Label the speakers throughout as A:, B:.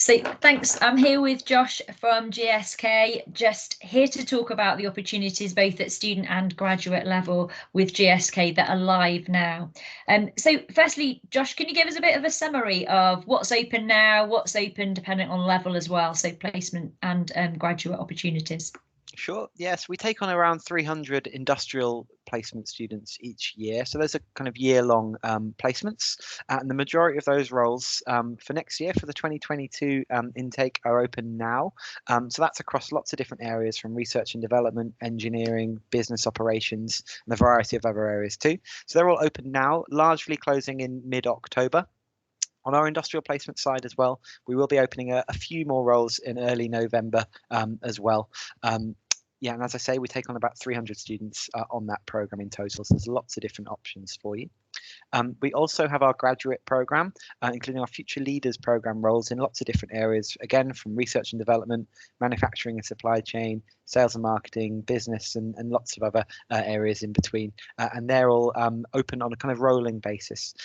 A: So thanks. I'm here with Josh from GSK, just here to talk about the opportunities both at student and graduate level with GSK that are live now. So firstly, Josh, can you give us a bit of a summary of what's open now, what's open depending on level as well, so placement and graduate opportunities?
B: Sure. Yes, we take on around 300 industrial placement students each year. So those are kind of year-long placements. And the majority of those roles for next year, for the 2022 intake, are open now. So that's across lots of different areas, from research and development, engineering, business operations, and a variety of other areas too. So they're all open now, largely closing in mid-October. On our industrial placement side as well, we will be opening a few more roles in early November as well. Yeah, and as I say, we take on about 300 students on that program in total. So there's lots of different options for you. We also have our graduate program, including our future leaders program roles in lots of different areas, again, from research and development, manufacturing and supply chain, sales and marketing, business, and lots of other areas in between. And they're all open on a kind of rolling basis.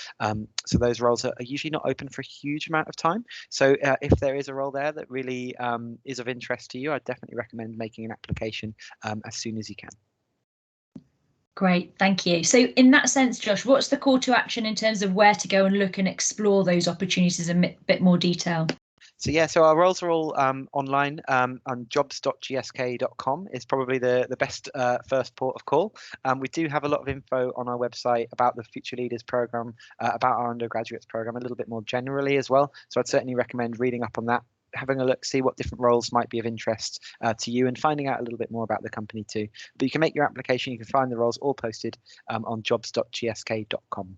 B: So those roles are usually not open for a huge amount of time. So if there is a role there that really is of interest to you, I'd definitely recommend making an application as soon as you can.
A: Great, thank you. So in that sense, Josh, what's the call to action in terms of where to go and look and explore those opportunities in a bit more detail?
B: So yeah, so our roles are all online on jobs.gsk.com is probably the best first port of call. We do have a lot of info on our website about the Future Leaders program, about our undergraduates program, a little bit more generally as well. So I'd certainly recommend reading up on that, having a look, see what different roles might be of interest to you, and finding out a little bit more about the company too. But you can make your application, you can find the roles all posted on jobs.gsk.com.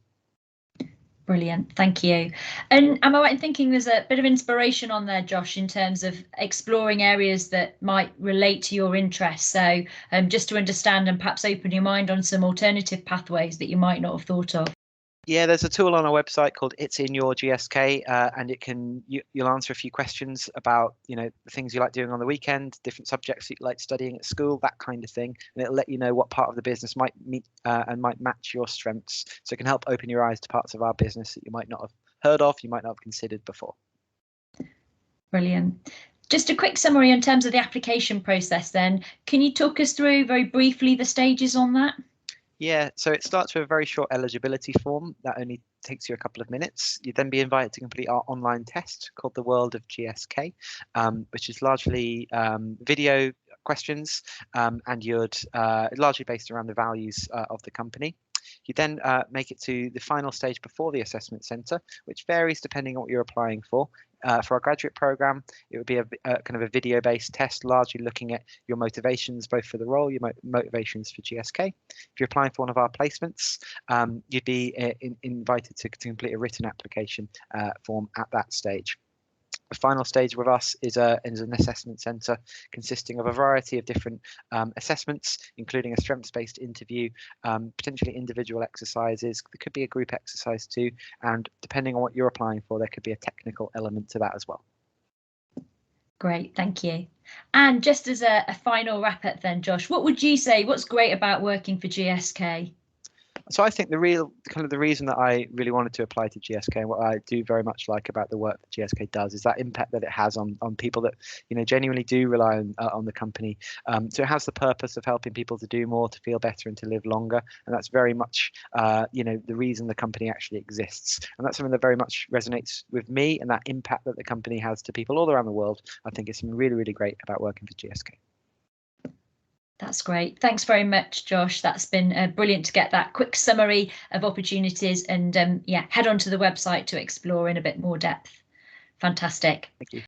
A: Brilliant, thank you. And am I right in thinking there's a bit of inspiration on there, Josh, in terms of exploring areas that might relate to your interests? So just to understand and perhaps open your mind on some alternative pathways that you might not have thought of.
B: Yeah, there's a tool on our website called It's in Your GSK, and you'll answer a few questions about the things you like doing on the weekend, different subjects you like studying at school, that kind of thing, and it'll let you know what part of the business might meet and might match your strengths. So it can help open your eyes to parts of our business that you might not have heard of, you might not have considered before.
A: Brilliant. Just a quick summary in terms of the application process then. Can you talk us through very briefly the stages on that?
B: Yeah, so it starts with a very short eligibility form that only takes you a couple of minutes. You'd then be invited to complete our online test called the World of GSK, which is largely video questions, and you'd largely based around the values of the company. You then make it to the final stage before the assessment centre, which varies depending on what you're applying for. For our graduate program, it would be a kind of a video-based test, largely looking at your motivations, both for the role, your motivations for GSK. If you're applying for one of our placements, you'd be invited to complete a written application form at that stage. The final stage with us is an assessment centre consisting of a variety of different assessments, including a strengths-based interview, potentially individual exercises. There could be a group exercise too, and depending on what you're applying for, there could be a technical element to that as well.
A: Great, thank you. And just as a final wrap-up then, Josh, what would you say, what's great about working for GSK?
B: So I think the reason that I really wanted to apply to GSK, and what I do very much like about the work that GSK does, is that impact that it has on people that genuinely do rely on the company. So it has the purpose of helping people to do more, to feel better, and to live longer, and that's very much the reason the company actually exists. And that's something that very much resonates with me, and that impact that the company has to people all around the world. I think it's something really, really great about working for GSK.
A: That's great. Thanks very much, Josh. That's been brilliant to get that quick summary of opportunities, and yeah, head on to the website to explore in a bit more depth. Fantastic.
B: Thank you.